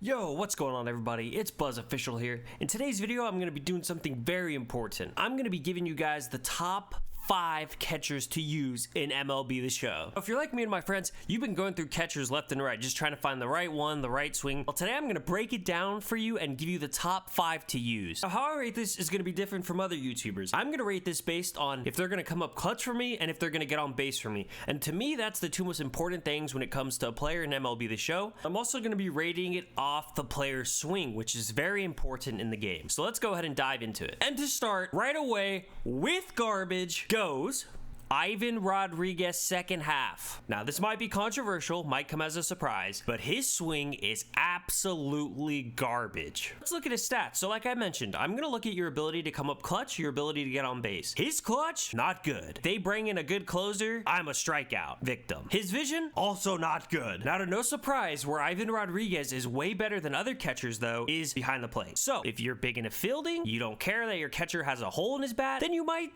Yo, what's going on everybody? It's Buzz Official here. In today's video, I'm going to be doing something very important. I'm going to be giving you guys the top 5 catchers to use in MLB The Show. If you're like me and my friends, you've been going through catchers left and right, just trying to find the right one, the right swing. Well, today I'm going to break it down for you and give you the top 5 to use. Now, how I rate this is going to be different from other YouTubers. I'm going to rate this based on if they're going to come up clutch for me and if they're going to get on base for me. And to me, that's the two most important things when it comes to a player in MLB The Show. I'm also going to be rating it off the player's swing, which is very important in the game. So let's go ahead and dive into it. And to start right away with garbage goes Ivan Rodriguez second half. Now, this might be controversial, might come as a surprise, but his swing is absolutely garbage. Let's look at his stats. So like I mentioned, I'm gonna look at your ability to come up clutch, your ability to get on base. His clutch, not good. They bring in a good closer, I'm a strikeout victim. His vision, also not good. Now, to no surprise, where Ivan Rodriguez is way better than other catchers though, is behind the plate. So if you're big into fielding, you don't care that your catcher has a hole in his bat, then you might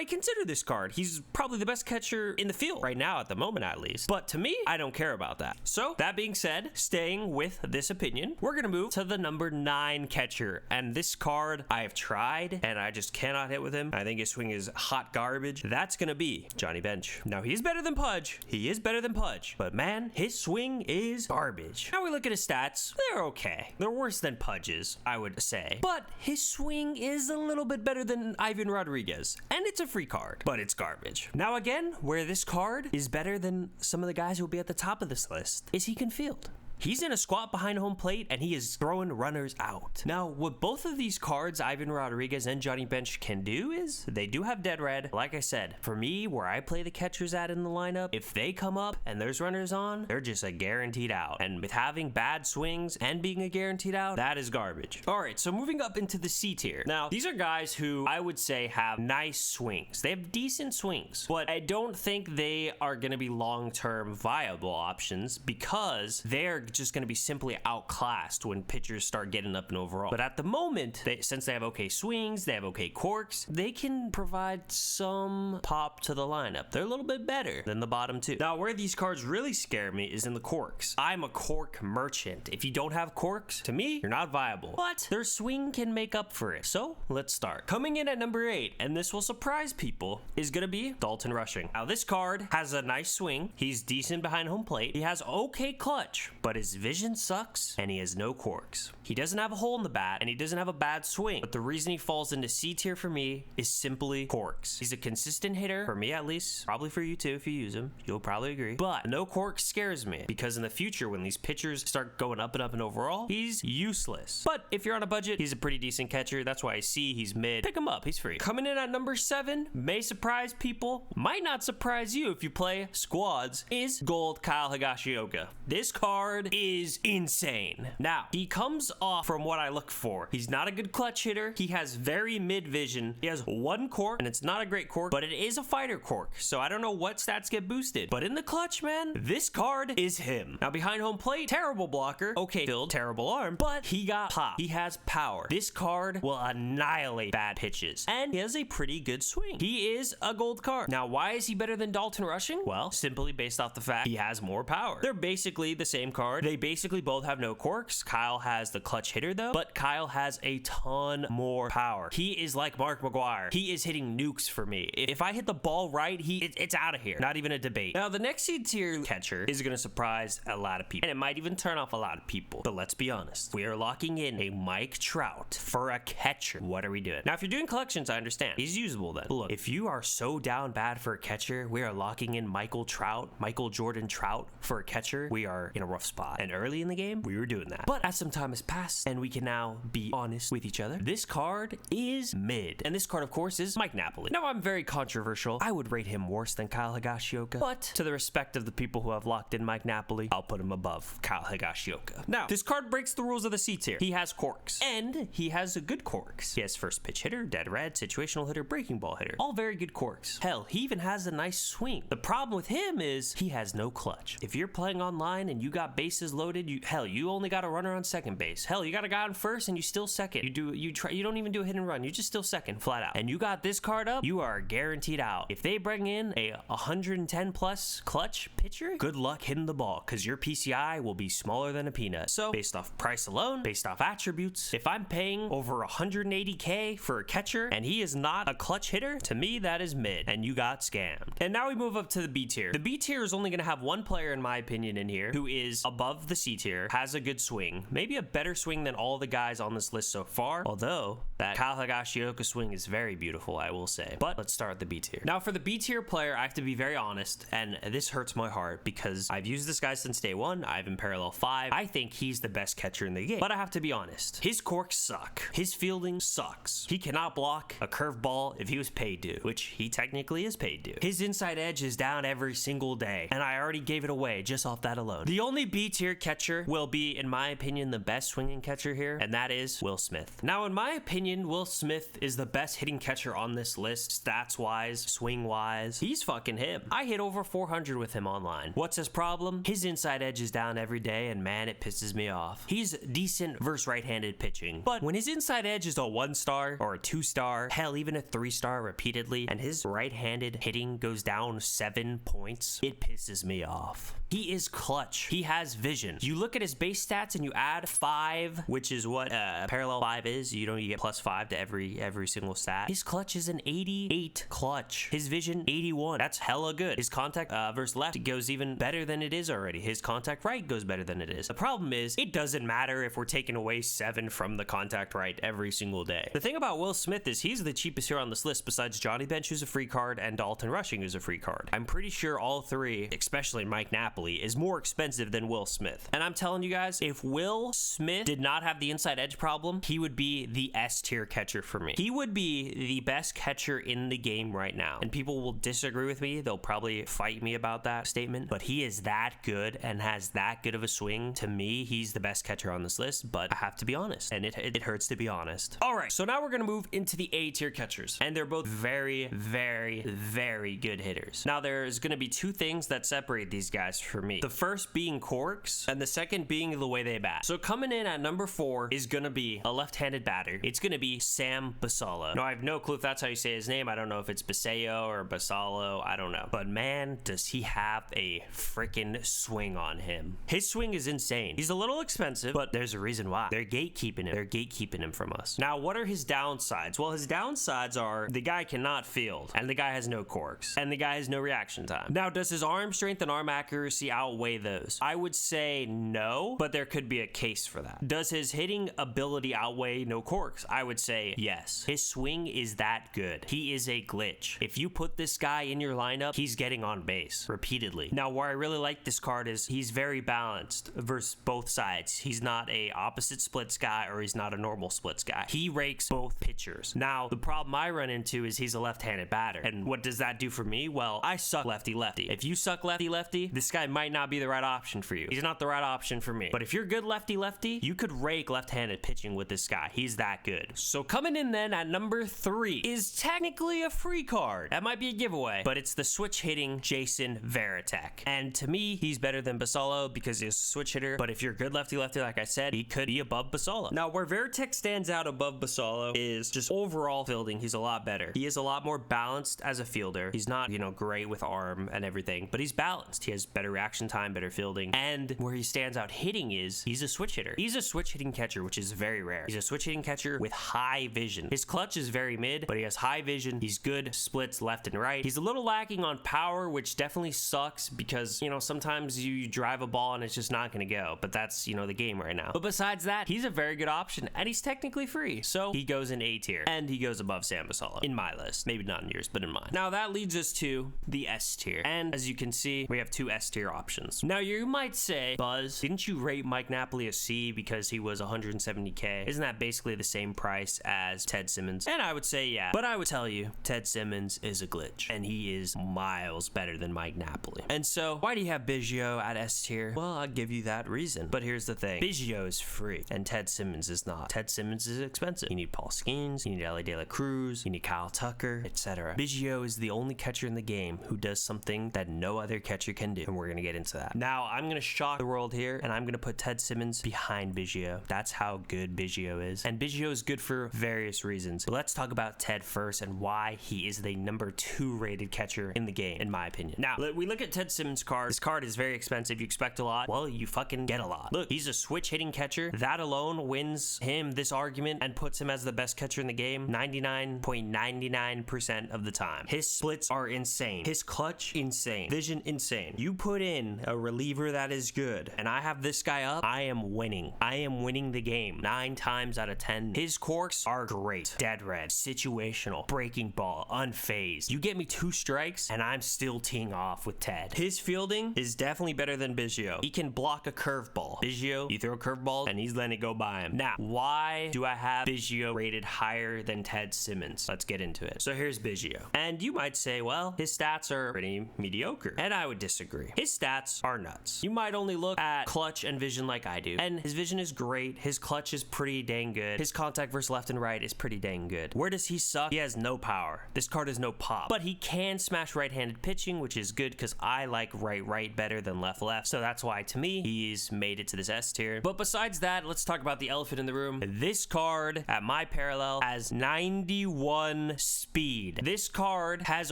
consider this card. He's probably the best catcher in the field right now, at the moment at least. But to me, I don't care about that. So that being said, staying with this opinion, we're gonna move to the number 9 catcher. And this card I have tried and I just cannot hit with him. I think his swing is hot garbage. That's gonna be Johnny Bench. Now, he's better than Pudge. He is better than Pudge. But man, his swing is garbage. Now we look at his stats. They're okay. They're worse than Pudge's, I would say. But his swing is a little bit better than Ivan Rodriguez. And it's a free card, but it's garbage. Now again, where this card is better than some of the guys who will be at the top of this list is he can field. He's in a squat behind home plate and he is throwing runners out. Now, what both of these cards, Ivan Rodriguez and Johnny Bench, can do is they do have dead red. Like I said, for me, where I play the catchers at in the lineup, if they come up and there's runners on, they're just a guaranteed out. And with having bad swings and being a guaranteed out, that is garbage. All right, so moving up into the C tier. Now, these are guys who I would say have nice swings. They have decent swings, but I don't think they are going to be long-term viable options because they're just going to be simply outclassed when pitchers start getting up and overall. But at the moment, since they have okay swings, they have okay corks, they can provide some pop to the lineup. They're a little bit better than the bottom 2. Now, where these cards really scare me is in the corks. I'm a cork merchant. If you don't have corks, to me, you're not viable. But their swing can make up for it. So let's start. Coming in at number 8, and this will surprise people, is going to be Dalton Rushing. Now, this card has a nice swing. He's decent behind home plate. He has okay clutch, but his vision sucks and he has no corks. He doesn't have a hole in the bat and he doesn't have a bad swing, but the reason he falls into C tier for me is simply corks. He's a consistent hitter, for me at least, probably for you too if you use him, you'll probably agree, but no cork scares me because in the future when these pitchers start going up and overall, he's useless. But if you're on a budget, he's a pretty decent catcher. That's why I see he's mid. Pick him up, he's free. Coming in at number 7, may surprise people, might not surprise you if you play squads, is Gold Kyle Higashioka. This card is insane. Now, he comes off from what I look for. He's not a good clutch hitter. He has very mid vision. He has 1 cork, and it's not a great cork, but it is a fighter cork. So I don't know what stats get boosted. But in the clutch, man, this card is him. Now, behind home plate, terrible blocker. Okay, field, terrible arm, but he got pop. He has power. This card will annihilate bad pitches, and he has a pretty good swing. He is a gold card. Now, why is he better than Dalton Rushing? Well, simply based off the fact he has more power. They're basically the same card. They basically both have no corks. Kyle has the clutch hitter though, but Kyle has a ton more power. He is like Mark McGwire. He is hitting nukes for me. If I hit the ball right, it's out of here. Not even a debate. Now, the next C tier catcher is going to surprise a lot of people, and it might even turn off a lot of people. But let's be honest. We are locking in a Mike Trout for a catcher. What are we doing? Now, if you're doing collections, I understand. He's usable then. But look, if you are so down bad for a catcher, we are locking in Michael Jordan Trout for a catcher. We are in a rough spot. And early in the game, we were doing that. But as some time has passed and we can now be honest with each other, this card is mid. And this card, of course, is Mike Napoli. Now, I'm very controversial. I would rate him worse than Kyle Higashioka, but to the respect of the people who have locked in Mike Napoli, I'll put him above Kyle Higashioka. Now, this card breaks the rules of the C tier. He has corks, and he has a good corks. He has first pitch hitter, dead red, situational hitter, breaking ball hitter. All very good corks. Hell, he even has a nice swing. The problem with him is he has no clutch. If you're playing online and you got base bases loaded, you only got a runner on second base. Hell, you got a guy on first and you still second. You don't even do a hit and run. You just still second flat out. And you got this card up, you are guaranteed out. If they bring in a 110 plus clutch pitcher, good luck hitting the ball, because your PCI will be smaller than a peanut. So based off price alone, based off attributes, if I'm paying over 180K for a catcher and he is not a clutch hitter, to me that is mid, and you got scammed. And now we move up to the B tier. The B tier is only going to have one player, in my opinion, in here who is above the C tier, has a good swing, maybe a better swing than all the guys on this list so far, although that Kyle Higashioka swing is very beautiful, I will say. But let's start with the B tier. Now for the B tier player, I have to be very honest, and this hurts my heart because I've used this guy since day one. I've in parallel 5. I think he's the best catcher in the game, but I have to be honest, his corks suck. His fielding sucks. He cannot block a curveball if he was paid to, which he technically is paid to. His inside edge is down every single day, and I already gave it away just off that alone. The only B tier catcher will be, in my opinion, the best swinging catcher here, and that is Will Smith. Now, in my opinion, Will Smith is the best hitting catcher on this list, stats wise, swing wise. He's fucking him. I hit over 400 with him online. What's his problem? His inside edge is down every day, and man, it pisses me off. He's decent versus right-handed pitching, but when his inside edge is a 1-star or a 2-star, hell, even a 3-star repeatedly, and his right-handed hitting goes down 7 points, it pisses me off. He is clutch. He has vision. You look at his base stats and you add 5, which is what parallel 5 is. You get +5 to every single stat. His clutch is an 88 clutch. His vision 81. That's hella good. His contact versus left goes even better than it is already. His contact right goes better than it is. The problem is it doesn't matter if we're taking away 7 from the contact right every single day. The thing about Will Smith is he's the cheapest here on this list besides Johnny Bench, who's a free card, and Dalton Rushing, who's a free card. I'm pretty sure all 3, especially Mike Napoli, is more expensive than Will Smith. And I'm telling you guys, if Will Smith did not have the inside edge problem, he would be the S tier catcher for me. He would be the best catcher in the game right now. And people will disagree with me. They'll probably fight me about that statement, but he is that good and has that good of a swing. To me, he's the best catcher on this list, but I have to be honest, and it hurts to be honest. All right, so now we're gonna move into the A tier catchers, and they're both very, very, very good hitters. Now there's gonna be 2 things that separate these guys for me. The first being corks, and the second being the way they bat. So coming in at number 4 is gonna be a left-handed batter. It's gonna be Sam Basallo. Now I have no clue if that's how you say his name. I don't know if it's Baseo or Basallo. I don't know. But man, does he have a freaking swing on him. His swing is insane. He's a little expensive, but there's a reason why. They're gatekeeping him. They're gatekeeping him from us. Now, what are his downsides? Well, his downsides are the guy cannot field, and the guy has no corks, and the guy has no reaction time. Now, does his arm strength and arm accuracy outweigh those? I would say no, but there could be a case for that. Does his hitting ability outweigh no corks? I would say yes. His swing is that good. He is a glitch. If you put this guy in your lineup, he's getting on base repeatedly. Now, where I really like this card is he's very balanced versus both sides. He's not a opposite splits guy, or he's not a normal splits guy. He rakes both pitchers. Now, the problem I run into is he's a left-handed batter. And what does that do for me? Well, I suck lefty-lefty. If you suck lefty-lefty, this guy might not be the right option for you. He's not the right option for me. But if you're good lefty-lefty, you could rake left-handed pitching with this guy. He's that good. So coming in then at number 3 is technically a free card. That might be a giveaway, but it's the switch hitting Jason Varitek. And to me, he's better than Basallo because he's a switch hitter. But if you're good lefty-lefty, like I said, he could be above Basallo. Now, where Varitek stands out above Basallo is just overall fielding. He's a lot better. He is a lot more balanced as a fielder. He's not, great with arm and everything, but he's balanced. He has better reaction time, better fielding. And where he stands out hitting is he's a switch hitter. He's a switch hitting catcher, which is very rare. He's a switch hitting catcher with high vision. His clutch is very mid, but he has high vision. He's good splits left and right. He's a little lacking on power, which definitely sucks because, sometimes you drive a ball and it's just not going to go, but that's, the game right now. But besides that, he's a very good option and he's technically free. So he goes in A tier and he goes above Sam Basallo in my list. Maybe not in yours, but in mine. Now that leads us to the S tier. And as you can see, we have 2 S tier options. Now you might say, Buzz, didn't you rate Mike Napoli a C because he was 170K? Isn't that basically the same price as Ted Simmons? And I would say, yeah, but I would tell you, Ted Simmons is a glitch and he is miles better than Mike Napoli. And so why do you have Biggio at S tier? Well, I'll give you that reason. But here's the thing. Biggio is free and Ted Simmons is not. Ted Simmons is expensive. You need Paul Skeens, you need Ellie De La Cruz, you need Kyle Tucker, etc. Biggio is the only catcher in the game who does something that no other catcher can do, and we're gonna get into that. Now, I'm gonna shock the world here, and I'm gonna put Ted Simmons behind Biggio. That's how good Biggio is. And Biggio is good for various reasons. But let's talk about Ted first and why he is the number 2 rated catcher in the game, in my opinion. Now, we look at Ted Simmons' card. This card is very expensive. You expect a lot. Well, you fucking get a lot. Look, he's a switch hitting catcher. That alone wins him this argument and puts him as the best catcher in the game 99.99% of the time. His splits are insane. His clutch, insane. Vision, insane. You put in a reliever that is good, and I have this guy up, I am winning. I am winning the game 9 times out of 10. His quirks are great. Dead red, situational, breaking ball, unfazed. You get me 2 strikes, and I'm still teeing off with Ted. His fielding is definitely better than Biggio. He can block a curveball. Biggio, you throw a curveball, and he's letting it go by him. Now, why do I have Biggio rated higher than Ted Simmons? Let's get into it. So here's Biggio. And you might say, well, his stats are pretty mediocre. And I would disagree. His stats are nuts. You might only look at clutch and vision like I do. And his vision is great. His clutch is pretty dang good. His contact versus left and right is pretty dang good. Where does he suck? He has no power. This card has no pop. But he can smash right-handed pitching, which is good because I like right better than left. So that's why, to me, he's made it to this S tier. But besides that, let's talk about the elephant in the room. This card, at my parallel, has 91 speed. This card has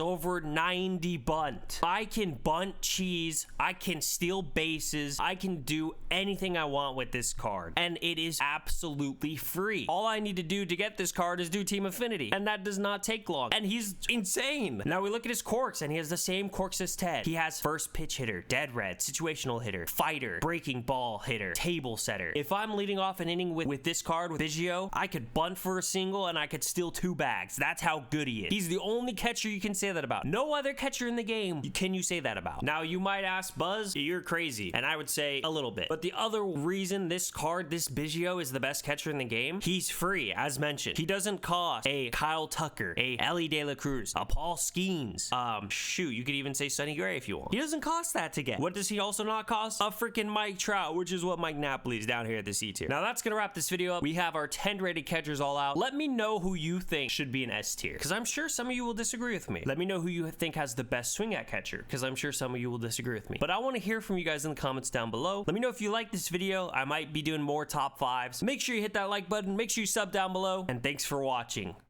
over 90 bunt. I can bunt cheese. I can steal bases. I can do anything I want with this card. And it is absolutely free. All I need to do to get this card is do team affinity. And that does not take long. And he's insane. Now we look at his quirks, and he has the same quirks as Ted. He has first pitch hitter, dead red, situational hitter, fighter, breaking ball hitter, table setter. If I'm leading off an inning with this card, with Biggio, I could bunt for a single and I could steal 2 bags. That's how good he is. He's the only catcher you can say that about. No other catcher in the game can you say that about. Now, you might ask, Buzz, you're crazy. And I would say a little bit. But the other reason this card, this Biggio, is the best catcher in the game, he's free, as mentioned. He doesn't cost a Kyle Tucker, a Ellie De La Cruz, a Paul Skeens. Shoot, you could even say Sonny Gray if you want. He doesn't cost that to get. What does he also not cost? A freaking Mike Trout, which is what Mike Napoli's down here at the C tier. Now that's gonna wrap this video up. We have our 10 rated catchers all out. Let me know who you think should be an S tier, because I'm sure some of you will disagree with me. Let me know who you think has the best swing at catcher, because I'm sure some of you will disagree with me. But I want to hear from you guys in the comments down below. Let me know if you like this video. I might be doing more top 5s. Make sure you hit that like button. Make sure you sub down below. And thanks for watching.